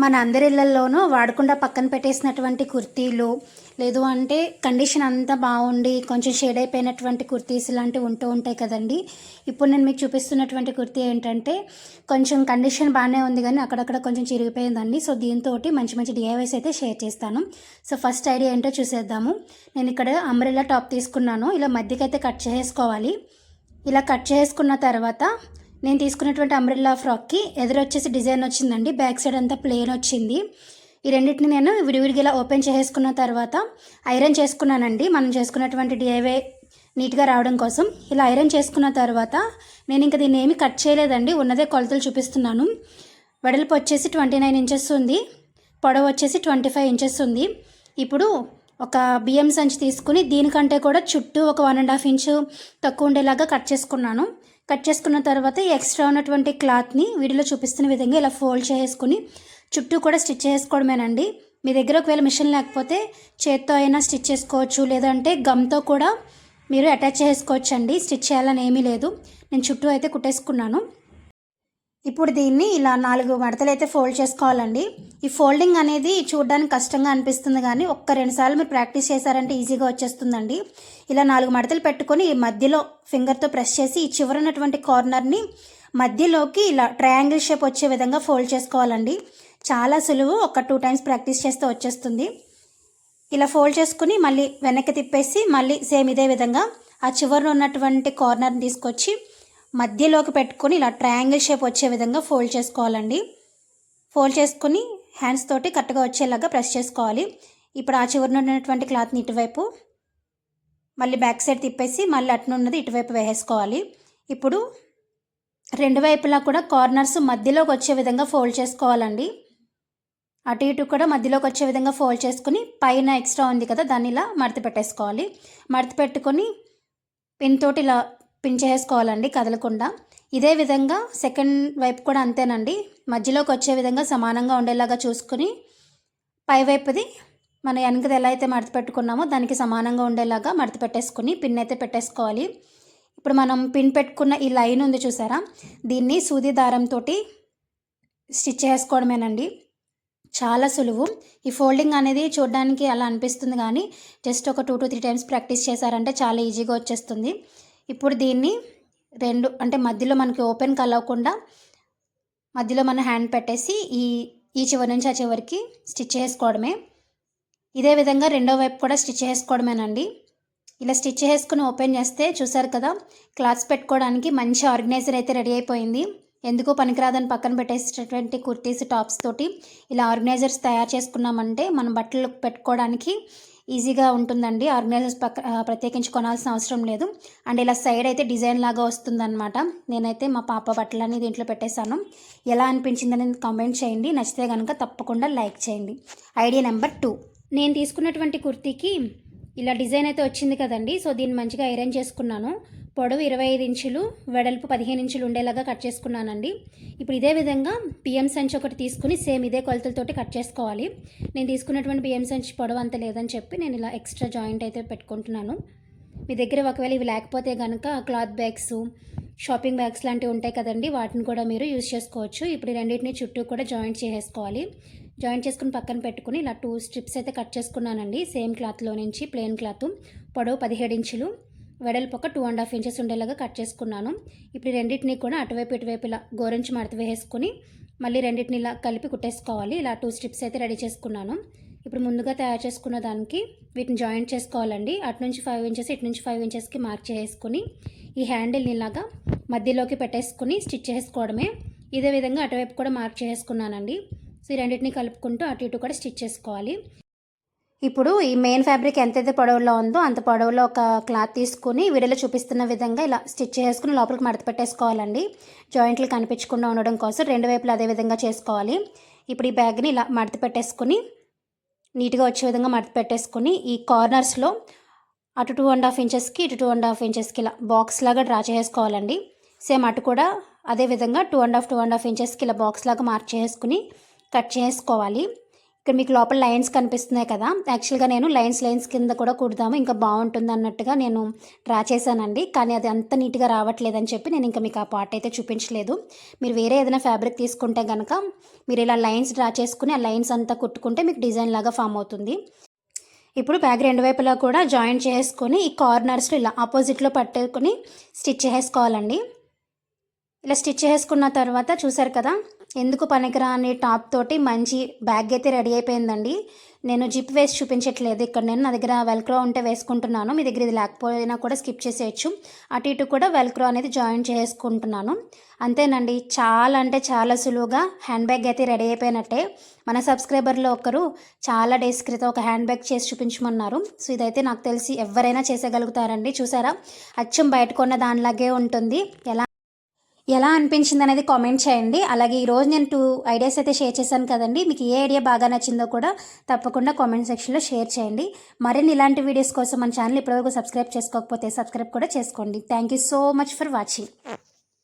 మన అందరి ఇళ్లల్లోనూ వాడకుండా పక్కన పెట్టేసినటువంటి కుర్తీలు, లేదు అంటే కండిషన్ అంతా బాగుండి కొంచెం షేడ్ అయిపోయినటువంటి కుర్తీస్ ఇలాంటివి ఉంటూ ఉంటాయి కదండి. ఇప్పుడు నేను మీకు చూపిస్తున్నటువంటి కుర్తీ ఏంటంటే కొంచెం కండిషన్ బాగానే ఉంది కానీ అక్కడక్కడ కొంచెం చిరిగిపోయిందండి. సో దీంతో మంచి మంచి డిఐవైస్ అయితే షేర్ చేస్తాను. సో ఫస్ట్ ఐడియా ఏంటో చూసేద్దాము. నేను ఇక్కడ అంబ్రెల్లా టాప్ తీసుకున్నాను. ఇలా మధ్యకైతే కట్ చేసుకోవాలి. ఇలా కట్ చేసుకున్న తర్వాత నేను తీసుకున్నటువంటి అంబ్రెల్లా ఫ్రాక్కి ఎదురొచ్చేసి డిజైన్ వచ్చిందండి. బ్యాక్ సైడ్ అంతా ప్లెయిన్ వచ్చింది. ఈ రెండింటిని నేను విడివిడిగా ఇలా ఓపెన్ చేసుకున్న తర్వాత ఐరన్ చేసుకున్నానండి. మనం చేసుకున్నటువంటి డిఐవై నీట్గా రావడం కోసం ఇలా ఐరన్ చేసుకున్న తర్వాత నేను ఇంకా దీన్ని ఏమీ కట్ చేయలేదండి. ఉన్నదే కొలతలు చూపిస్తున్నాను. వెడల్పు వచ్చేసి 29 ఇంచెస్ ఉంది, పొడవు వచ్చేసి 25 ఇంచెస్ ఉంది. ఇప్పుడు ఒక బియ్యం సంచి తీసుకుని దీనికంటే కూడా చుట్టూ ఒక 1.5 ఇంచు తక్కువ ఉండేలాగా కట్ చేసుకున్నాను. కట్ చేసుకున్న తర్వాత ఈ ఎక్స్ట్రా ఉన్నటువంటి క్లాత్ని వీడియోలో చూపిస్తున్న విధంగా ఇలా ఫోల్డ్ చేసుకుని చుట్టూ కూడా స్టిచ్ చేసుకోవడమేనండి. మీ దగ్గర ఒకవేళ మిషన్ లేకపోతే చేత్తో అయినా స్టిచ్ చేసుకోవచ్చు, లేదంటే గమ్తో కూడా మీరు అటాచ్ చేసుకోవచ్చు అండి. స్టిచ్ చేయాలని ఏమీ లేదు. నేను చుట్టూ అయితే కుట్టేసుకున్నాను. ఇప్పుడు దీన్ని ఇలా 4 మడతలు అయితే ఫోల్డ్ చేసుకోవాలండి. ఈ ఫోల్డింగ్ అనేది చూడడానికి కష్టంగా అనిపిస్తుంది కానీ 1-2 సార్లు మీరు ప్రాక్టీస్ చేశారంటే ఈజీగా వచ్చేస్తుందండి. ఇలా 4 మడతలు పెట్టుకొని ఈ మధ్యలో ఫింగర్తో ప్రెస్ చేసి ఈ చివరన్నటువంటి కార్నర్ని మధ్యలోకి ఇలా ట్రయాంగిల్ షేప్ వచ్చే విధంగా ఫోల్డ్ చేసుకోవాలండి. చాలా సులువు. 1-2 టైమ్స్ ప్రాక్టీస్ చేస్తే వచ్చేస్తుంది. ఇలా ఫోల్డ్ చేసుకుని మళ్ళీ వెనక్కి తిప్పేసి మళ్ళీ సేమ్ ఇదే విధంగా ఆ చివరన ఉన్నటువంటి కార్నర్ని తీసుకొచ్చి మధ్యలోకి పెట్టుకొని ఇలా ట్రయాంగిల్ షేప్ వచ్చే విధంగా ఫోల్డ్ చేసుకోవాలండి. ఫోల్డ్ చేసుకుని హ్యాండ్స్ తోటి కరెక్ట్గా వచ్చేలాగా ప్రెస్ చేసుకోవాలి. ఇప్పుడు ఆ చివరన ఉన్నటువంటి క్లాత్ని ఇటువైపు మళ్ళీ బ్యాక్ సైడ్ తిప్పేసి మళ్ళీ అటునున్నది ఇటువైపు వేసేసుకోవాలి. ఇప్పుడు 2 వైపులా కూడా కార్నర్స్ మధ్యలోకి వచ్చే విధంగా ఫోల్డ్ చేసుకోవాలండి. అటు ఇటు కూడా మధ్యలోకి వచ్చే విధంగా ఫోల్డ్ చేసుకుని పైన ఎక్స్ట్రా ఉంది కదా దాన్ని ఇలా మడత పెట్టేసుకోవాలి. మడత పెట్టుకొని పిన్ తోటి ఇలా పిన్ చేసుకోవాలండి కదలకుండా. ఇదే విధంగా సెకండ్ వైపు కూడా అంతేనండి. మధ్యలోకి వచ్చే విధంగా సమానంగా ఉండేలాగా చూసుకుని పై వైపుది మన వెనకది ఎలా అయితే మడత పెట్టుకున్నామో దానికి సమానంగా ఉండేలాగా మడత పెట్టేసుకుని పిన్ అయితే పెట్టేసుకోవాలి. ఇప్పుడు మనం పిన్ పెట్టుకున్న ఈ లైన్ ఉంది చూసారా, దీన్ని సూది దారంతో స్టిచ్ చేసుకోవడమేనండి. చాలా సులువు. ఈ ఫోల్డింగ్ అనేది చూడడానికి అలా అనిపిస్తుంది కానీ జస్ట్ ఒక 2-3 టైమ్స్ ప్రాక్టీస్ చేశారంటే చాలా ఈజీగా వచ్చేస్తుంది. ఇప్పుడు దీన్ని 2 అంటే మధ్యలో మనకి ఓపెన్ కలవకుండా మధ్యలో మన హ్యాండ్ పెట్టేసి ఈ చివరి నుంచి ఆ చివరికి స్టిచ్ చేసుకోవడమే. ఇదే విధంగా రెండో వైపు కూడా స్టిచ్ చేసుకోవడమేనండి. ఇలా స్టిచ్ చేసుకుని ఓపెన్ చేస్తే చూసారు కదా, క్లాత్స్ పెట్టుకోవడానికి మంచి ఆర్గనైజర్ అయితే రెడీ అయిపోయింది. ఎందుకో పనికిరాదని పక్కన పెట్టేసేటటువంటి కుర్తీస్ టాప్స్ తోటి ఇలా ఆర్గనైజర్స్ తయారు చేసుకున్నామంటే మనం బట్టలు పెట్టుకోవడానికి ఈజీగా ఉంటుందండి. ఆర్గనైజర్స్ ప్రత్యేకించి కొనాల్సిన అవసరం లేదు. అండ్ ఇలా సైడ్ అయితే డిజైన్ లాగా వస్తుందన్నమాట. నేనైతే మా పాప బట్టలన్నీ దీంట్లో పెట్టేశాను. ఎలా అనిపించిందని కామెంట్ చేయండి. నచ్చితే కనుక తప్పకుండా లైక్ చేయండి. ఐడియా నెంబర్ 2, నేను తీసుకున్నటువంటి కుర్తీకి ఇలా డిజైన్ అయితే వచ్చింది కదండి. సో దీన్ని మంచిగా ఐరన్ చేసుకున్నాను. పొడవు 25 ఇంచులు, వెడల్పు 15 ఇంచులు ఉండేలాగా కట్ చేసుకున్నానండి. ఇప్పుడు ఇదే విధంగా బియ్యం సంచి ఒకటి తీసుకుని సేమ్ ఇదే కొలతలతోటి కట్ చేసుకోవాలి. నేను తీసుకున్నటువంటి బియ్యం సంచి పొడవు అంత లేదని చెప్పి నేను ఇలా ఎక్స్ట్రా జాయింట్ అయితే పెట్టుకుంటున్నాను. మీ దగ్గర ఒకవేళ ఇవి లేకపోతే కనుక క్లాత్ బ్యాగ్స్, షాపింగ్ బ్యాగ్స్ లాంటివి ఉంటాయి కదండి, వాటిని కూడా మీరు యూజ్ చేసుకోవచ్చు. ఇప్పుడు రెండింటిని చుట్టూ కూడా జాయింట్ చేసుకోవాలి. జాయింట్ చేసుకుని పక్కన పెట్టుకుని ఇలా 2 స్ట్రిప్స్ అయితే కట్ చేసుకున్నానండి. సేమ్ క్లాత్లో నుంచి ప్లెయిన్ క్లాత్, పొడవు 17 ఇంచులు, వెడల్పు ఒక 2.5 ఇంచెస్ ఉండేలాగా కట్ చేసుకున్నాను. ఇప్పుడు రెండింటిని కూడా అటువైపు ఇటువైపు ఇలా గోరంచి మడత వేసుకుని మళ్ళీ రెండింటిని ఇలా కలిపి కుట్టేసుకోవాలి. ఇలా 2 స్ట్రిప్స్ అయితే రెడీ చేసుకున్నాను. ఇప్పుడు ముందుగా తయారు చేసుకున్న దానికి వీటిని జాయింట్ చేసుకోవాలండి. అటు నుంచి 5 ఇంచెస్, ఇటు నుంచి 5 ఇంచెస్కి మార్క్ చేసుకుని ఈ హ్యాండిల్ని ఇలాగా మధ్యలోకి పెట్టేసుకుని స్టిచ్ చేసుకోవడమే. ఇదే విధంగా అటువైపు కూడా మార్క్ చేసుకున్నానండి. సో ఈ రెండింటిని కలుపుకుంటూ అటు ఇటు కూడా స్టిచ్ చేసుకోవాలి. ఇప్పుడు ఈ మెయిన్ ఫ్యాబ్రిక్ ఎంతైతే పొడవులో ఉందో అంత పొడవులో ఒక క్లాత్ తీసుకుని వీడియోలో చూపిస్తున్న విధంగా ఇలా స్టిచ్ చేసుకుని లోపలికి మడత పెట్టేసుకోవాలండి. జాయింట్లు కనిపించకుండా ఉండడం కోసం 2 వైపులు అదే విధంగా చేసుకోవాలి. ఇప్పుడు ఈ బ్యాగ్ని ఇలా మడత పెట్టేసుకుని నీట్గా వచ్చే విధంగా మడత పెట్టేసుకుని ఈ కార్నర్స్లో అటు 2.5 ఇంచెస్కి ఇటు 2.5 ఇంచెస్కి ఇలా బాక్స్ లాగా డ్రా చేసుకోవాలండి. సేమ్ అటు కూడా అదే విధంగా 2.5 ఇంచెస్కి ఇలా బాక్స్ లాగా మార్క్ చేసుకుని కట్ చేసుకోవాలి. ఇక్కడ మీకు లోపల లైన్స్ కనిపిస్తున్నాయి కదా, యాక్చువల్గా నేను లైన్స్ కింద కూడా కుడదాము ఇంకా బాగుంటుంది అన్నట్టుగా నేను డ్రా చేశానండి. కానీ అది అంత నీట్గా రావట్లేదని చెప్పి నేను ఇంకా మీకు ఆ పార్ట్ అయితే చూపించలేదు. మీరు వేరే ఏదైనా ఫ్యాబ్రిక్ తీసుకుంటే కనుక మీరు ఇలా లైన్స్ డ్రా చేసుకుని ఆ లైన్స్ అంతా కుట్టుకుంటే మీకు డిజైన్ లాగా ఫామ్ అవుతుంది. ఇప్పుడు బ్యాగ్ రెండు వైపులా కూడా జాయింట్ చేసుకొని ఈ కార్నర్స్లో ఇలా ఆపోజిట్లో పట్టుకొని స్టిచ్ చేసుకోవాలండి. ఇలా స్టిచ్ చేసుకున్న తర్వాత చూసారు కదా, ఎందుకు పనికిరాని టాప్ తోటి మంచి బ్యాగ్ అయితే రెడీ అయిపోయిందండి. నేను జిప్ వేసి చూపించట్లేదు ఇక్కడ, నేను నా దగ్గర వెల్క్రో ఉంటే వేసుకుంటున్నాను. మీ దగ్గర ఇది లేకపోయినా కూడా స్కిప్ చేసేయచ్చు. అటు ఇటు కూడా వెల్క్రో అనేది జాయిన్ చేసుకుంటున్నాను. అంతేనండి, చాలా అంటే చాలా సులువుగా హ్యాండ్ బ్యాగ్ అయితే రెడీ అయిపోయినట్టే. మన సబ్స్క్రైబర్లో ఒకరు చాలా డేస్ క్రితం ఒక హ్యాండ్ బ్యాగ్ చేసి చూపించమన్నారు. సో ఇదైతే నాకు తెలిసి ఎవరైనా చేసేయగలుగుతారండి. చూసారా, అచ్చం బయట కొన్న దానిలాగే ఉంటుంది. ఎలా అనిపించింది అనేది కామెంట్ చేయండి. అలాగే ఈరోజు నేను 2 ఐడియాస్ అయితే షేర్ చేశాను కదండి. మీకు ఏ ఐడియా బాగా నచ్చిందో కూడా తప్పకుండా కామెంట్ సెక్షన్లో షేర్ చేయండి. మరిన్ని ఇలాంటి వీడియోస్ కోసం మన ఛానల్ ఇప్పటివరకు సబ్స్క్రైబ్ చేసుకోకపోతే సబ్స్క్రైబ్ కూడా చేసుకోండి. Thank you so much for watching.